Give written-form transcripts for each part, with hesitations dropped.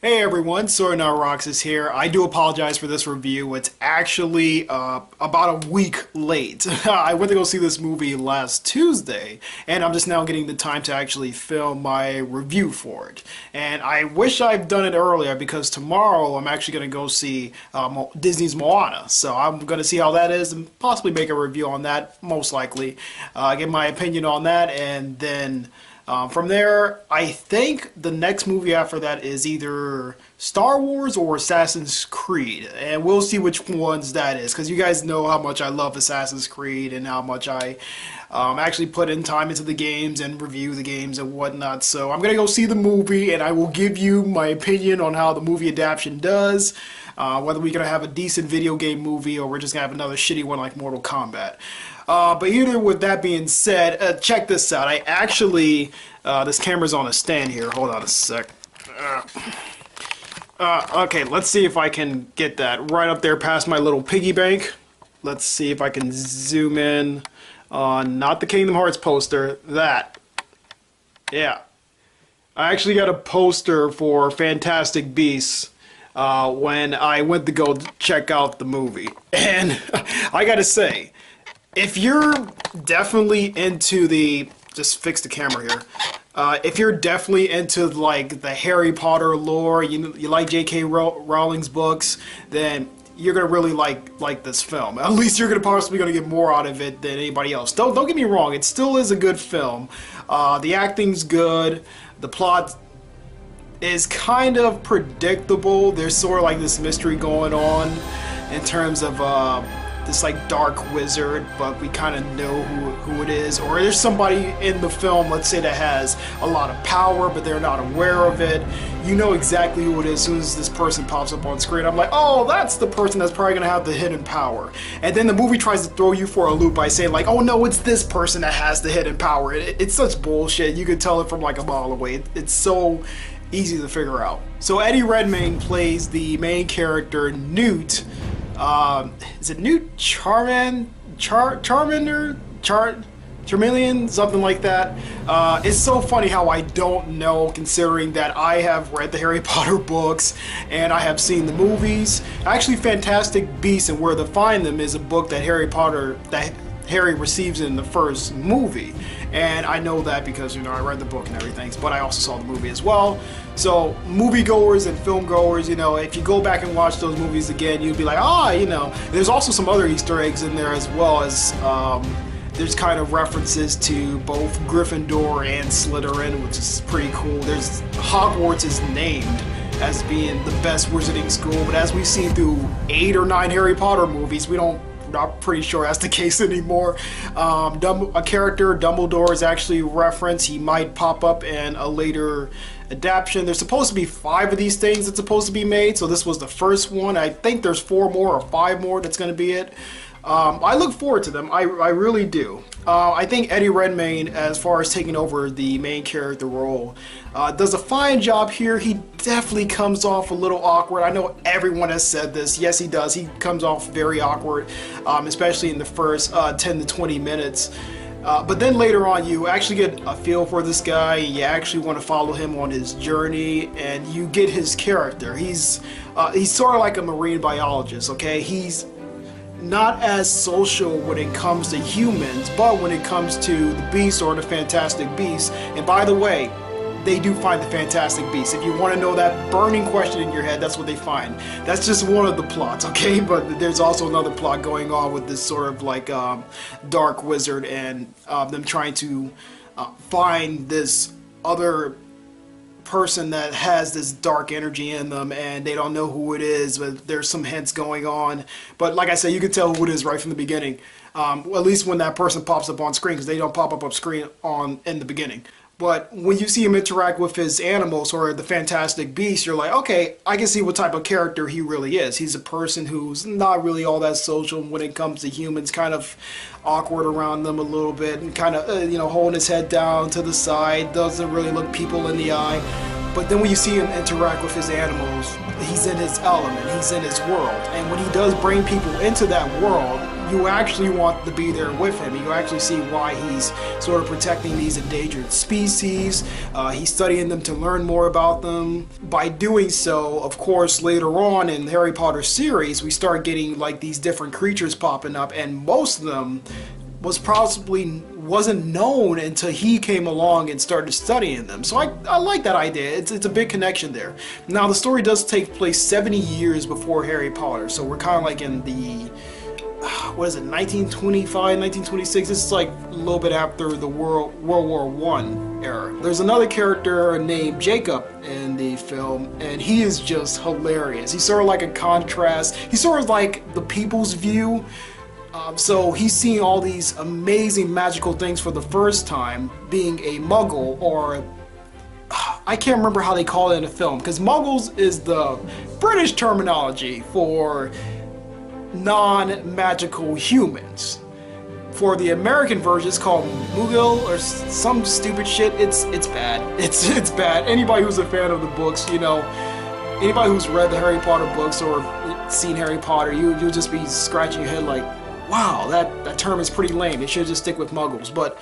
Hey everyone, SoranotRoxas here. I do apologize for this review. It's actually about a week late. I went to go see this movie last Tuesday, and I'm just now getting the time to actually film my review for it. And I wish I'd done it earlier because tomorrow I'm actually going to go see Disney's Moana. So I'm going to see how that is and possibly make a review on that, most likely. Get my opinion on that, and then from there, I think the next movie after that is either Star Wars or Assassin's Creed, and we'll see which ones that is, because you guys know how much I love Assassin's Creed and how much I actually put in time into the games and review the games and whatnot. So I'm gonna go see the movie, and I will give you my opinion on how the movie adaptation does. Whether we're gonna have a decent video game movie or we're just gonna have another shitty one like Mortal Kombat. But either with that being said, check this out. I actually, this camera's on a stand here. Hold on a sec. Okay, let's see if I can get that right up there past my little piggy bank. Let's see if I can zoom in on, not the Kingdom Hearts poster, that. Yeah. I actually got a poster for Fantastic Beasts when I went to go check out the movie. And I gotta say, if you're definitely into the, just fix the camera here. If you're definitely into like the Harry Potter lore, you like J.K. Rowling's books, then you're gonna really like this film. At least you're possibly gonna get more out of it than anybody else. Don't get me wrong, it still is a good film. The acting's good. The plot is kind of predictable. There's sort of like this mystery going on in terms of this like dark wizard, but we kind of know who it is. Or there's somebody in the film, let's say, that has a lot of power, but they're not aware of it. You know exactly who it is as soon as this person pops up on screen. I'm like, oh, that's the person that's probably gonna have the hidden power. And then the movie tries to throw you for a loop by saying like, oh no, it's this person that has the hidden power. It's such bullshit. You could tell it from like a mile away. It's so easy to figure out. So Eddie Redmayne plays the main character, Newt. Is it Newt Charmander? Charmeleon? Something like that. It's so funny how I don't know, considering that I have read the Harry Potter books and I have seen the movies. Actually, Fantastic Beasts and Where to Find Them is a book that Harry receives in the first movie. And I know that because, you know, I read the book and everything, but I also saw the movie as well. So moviegoers and filmgoers, you know, if you go back and watch those movies again, you'd be like, ah, you know. There's also some other Easter eggs in there, as well as there's kind of references to both Gryffindor and Slytherin, which is pretty cool. There's Hogwarts is named as being the best wizarding school, but as we've seen through 8 or 9 Harry Potter movies, not pretty sure that's the case anymore. A character, Dumbledore, is actually referenced. He might pop up in a later adaptation. There's supposed to be 5 of these things that's supposed to be made, so this was the first one. I think there's 4 more or 5 more that's going to be it. I look forward to them. I really do. I think Eddie Redmayne, as far as taking over the main character role, does a fine job here. He definitely comes off a little awkward. I know everyone has said this. Yes, he does. He comes off very awkward, especially in the first 10 to 20 minutes. But then later on, you actually get a feel for this guy. You actually want to follow him on his journey, and you get his character. He's sort of like a marine biologist, okay? He's not as social when it comes to humans, but when it comes to the beasts or the Fantastic Beasts. And by the way, they do find the Fantastic Beasts. If you want to know that burning question in your head, that's what they find. That's just one of the plots, okay? But there's also another plot going on with this sort of like dark wizard and them trying to find this other person that has this dark energy in them, and they don't know who it is, but there's some hints going on. But like I said, you can tell who it is right from the beginning, at least when that person pops up on screen, because they don't pop up screen in the beginning. But when you see him interact with his animals or the Fantastic Beast, you're like, okay, I can see what type of character he really is. He's a person who's not really all that social when it comes to humans, kind of awkward around them a little bit, and kind of, you know, holding his head down to the side, doesn't really look people in the eye. But then when you see him interact with his animals, he's in his element, he's in his world. And when he does bring people into that world, you actually want to be there with him. You actually see why he's sort of protecting these endangered species. He's studying them to learn more about them. By doing so, of course, later on in the Harry Potter series, we start getting like these different creatures popping up, and most of them wasn't known until he came along and started studying them. So I like that idea. It's a big connection there. Now the story does take place 70 years before Harry Potter, so we're kind of like in the 1925, 1926. This is like a little bit after the World War I era. There's another character named Jacob in the film, and he is just hilarious. He's sort of like a contrast. He's sort of like the people's view. So he's seeing all these amazing magical things for the first time, being a muggle, or I can't remember how they call it in the film, because muggles is the British terminology for non-magical humans. For the American version, it's called Moogle or some stupid shit. It's bad. It's bad. Anybody who's a fan of the books, you know, anybody who's read the Harry Potter books or seen Harry Potter, you'll just be scratching your head like, wow, that term is pretty lame. They should just stick with muggles, but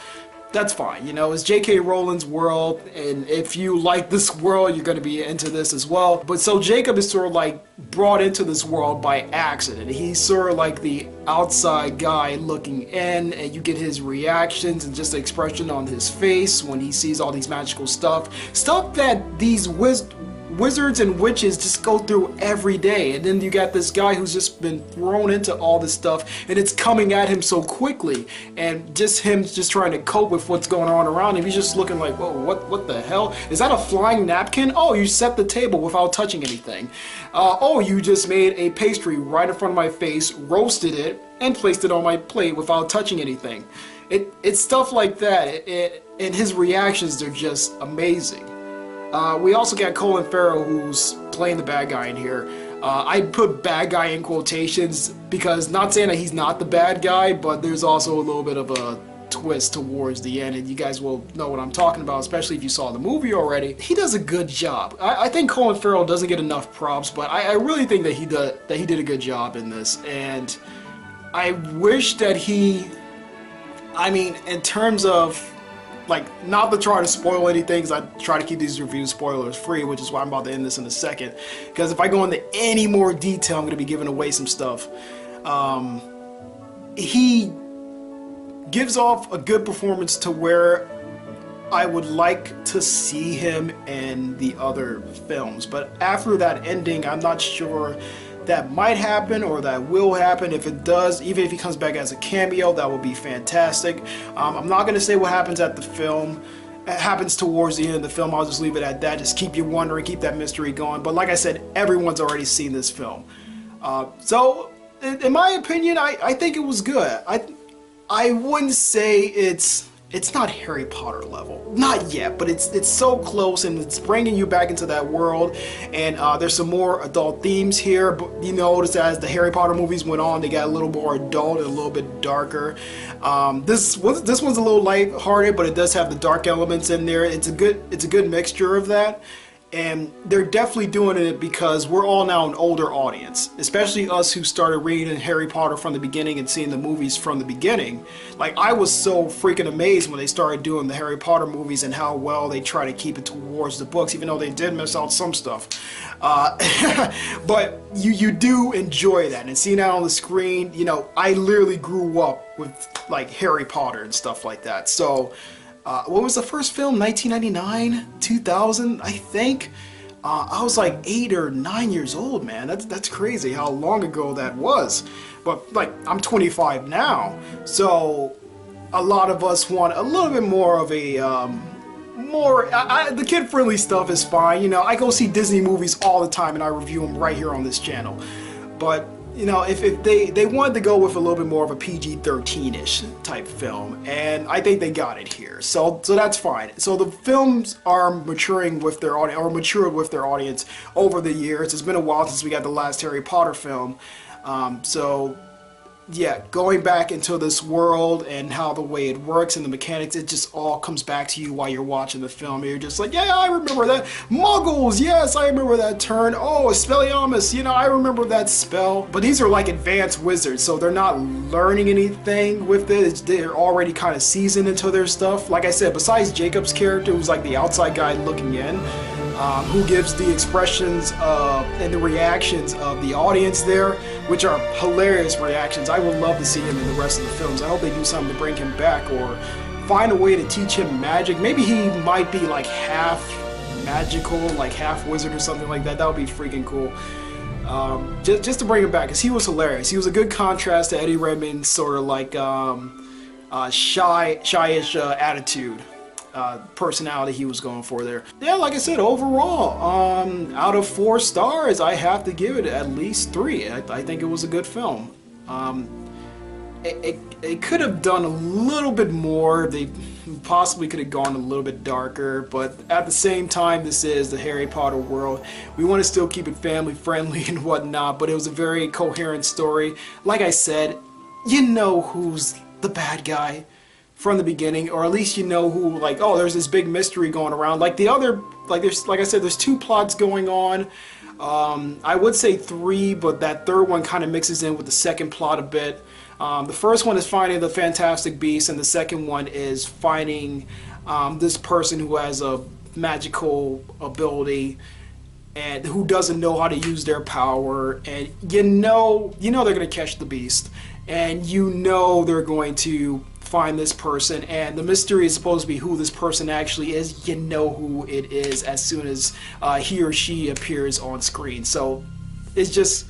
that's fine. You know, it's J.K. Rowling's world, and if you like this world, you're going to be into this as well. But so Jacob is sort of like brought into this world by accident. He's sort of like the outside guy looking in, and you get his reactions and just the expression on his face when he sees all these magical stuff that these wizards and witches just go through every day. And then you got this guy who's just been thrown into all this stuff, and it's coming at him so quickly, and just him just trying to cope with what's going on around him. He's just looking like, whoa, what the hell? Is that a flying napkin? Oh, you set the table without touching anything. Oh, you just made a pastry right in front of my face, roasted it, and placed it on my plate without touching anything. It's stuff like that, and his reactions, they're just amazing. We also got Colin Farrell, who's playing the bad guy in here. I put bad guy in quotations because, not saying that he's not the bad guy, but there's also a little bit of a twist towards the end, and you guys will know what I'm talking about, especially if you saw the movie already. He does a good job. I think Colin Farrell doesn't get enough props, but I really think that he did a good job in this, and I wish that in terms of, like, not to try to spoil anything, because I try to keep these reviews spoilers free, which is why I'm about to end this in a second, because if I go into any more detail, I'm going to be giving away some stuff. He gives off a good performance to where I would like to see him in the other films, but after that ending, I'm not sure that might happen or that will happen. If it does, even if he comes back as a cameo, that would be fantastic. I'm not going to say what happens at the film. It happens towards the end of the film. I'll just leave it at that. Just keep you wondering, keep that mystery going. But like I said, everyone's already seen this film. So, in my opinion, I think it was good. I wouldn't say it's not Harry Potter level, not yet, but it's so close, and it's bringing you back into that world. And there's some more adult themes here, but you notice as the Harry Potter movies went on, they got a little more adult and a little bit darker. This one's a little light-hearted, but it does have the dark elements in there. It's a good mixture of that. And they're definitely doing it because we're all now an older audience, especially us who started reading Harry Potter from the beginning and seeing the movies from the beginning. Like, I was so freaking amazed when they started doing the Harry Potter movies and how well they try to keep it towards the books, even though they did miss out some stuff. But you do enjoy that, and seeing that on the screen, you know, I literally grew up with like Harry Potter and stuff like that. So what was the first film? 1999, 2000, I think. I was like 8 or 9 years old, man. That's crazy how long ago that was. But like, I'm 25 now, so a lot of us want a little bit more of a the kid-friendly stuff is fine. You know, I go see Disney movies all the time, and I review them right here on this channel. But you know, if they wanted to go with a little bit more of a PG-13-ish type film, and I think they got it here. So that's fine. So the films are maturing with their audience, or matured with their audience over the years. It's been a while since we got the last Harry Potter film. So yeah, going back into this world and how the way it works and the mechanics, it just all comes back to you while you're watching the film. You're just like, yeah, I remember that. Muggles, yes, I remember that turn. Oh, Expelliarmus, you know, I remember that spell. But these are like advanced wizards, so they're not learning anything with it. They're already kind of seasoned into their stuff. Like I said, besides Jacob's character, who's like the outside guy looking in, who gives the expressions and the reactions of the audience there, which are hilarious reactions. I would love to see him in the rest of the films. I hope they do something to bring him back or find a way to teach him magic. Maybe he might be like half magical, like half wizard or something like that. That would be freaking cool. Just to bring him back, because he was hilarious. He was a good contrast to Eddie Redmayne's sort of like shy-ish attitude. Personality he was going for there. Yeah, like I said, overall, out of 4 stars, I have to give it at least 3. I think it was a good film. It could have done a little bit more. They possibly could have gone a little bit darker, but at the same time, this is the Harry Potter world. We want to still keep it family friendly and whatnot, but it was a very coherent story. Like I said, you know who's the bad guy from the beginning, or at least you know who, like, oh, there's this big mystery going around. Like the other, like I said, there's 2 plots going on. I would say 3, but that third one kind of mixes in with the second plot a bit. The first one is finding the Fantastic Beast, and the second one is finding this person who has a magical ability and who doesn't know how to use their power, and you know they're going to catch the beast, and you know they're going to find this person, and the mystery is supposed to be who this person actually is. You know who it is as soon as he or she appears on screen. So it's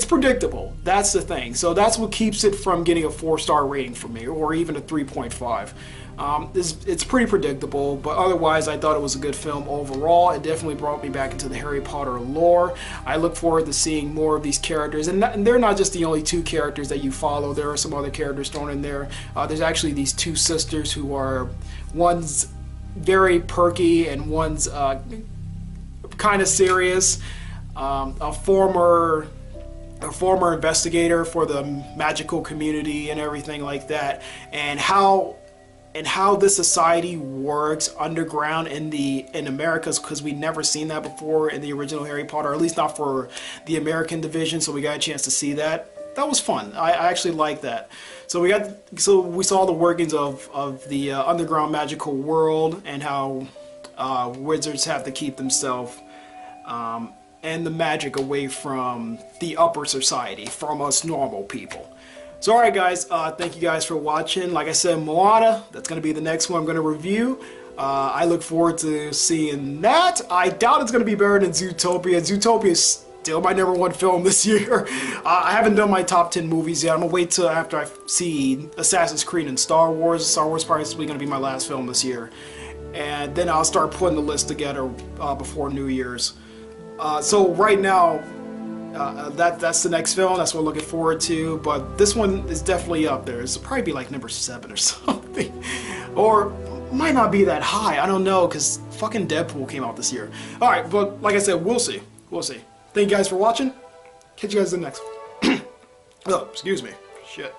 predictable. That's the thing. So that's what keeps it from getting a 4-star rating for me, or even a 3.5. It's pretty predictable, but otherwise I thought it was a good film overall. It definitely brought me back into the Harry Potter lore. I look forward to seeing more of these characters, and they're not just the only 2 characters that you follow. There are some other characters thrown in there. There's actually these 2 sisters who are, one's very perky and one's kind of serious. A former investigator for the magical community and everything like that, and how this society works underground in Americas, because we never seen that before in the original Harry Potter, or at least not for the American division. So we got a chance to see that. That was fun. I actually like that. So we saw the workings of the underground magical world, and how wizards have to keep themselves and the magic away from the upper society, from us normal people. So alright guys, thank you guys for watching. Like I said, Moana, that's going to be the next one I'm going to review. I look forward to seeing that. I doubt it's going to be better than Zootopia. Zootopia is still my #1 film this year. I haven't done my top 10 movies yet. I'm going to wait till after I see Assassin's Creed and Star Wars. Star Wars probably going to be my last film this year. And then I'll start putting the list together before New Year's. So right now, that's the next film. That's what I'm looking forward to. But this one is definitely up there. It's probably be like #7 or something, or might not be that high. I don't know, because fucking Deadpool came out this year. All right, but like I said, we'll see. We'll see. Thank you guys for watching. Catch you guys in the next one. Oh, excuse me. Shit.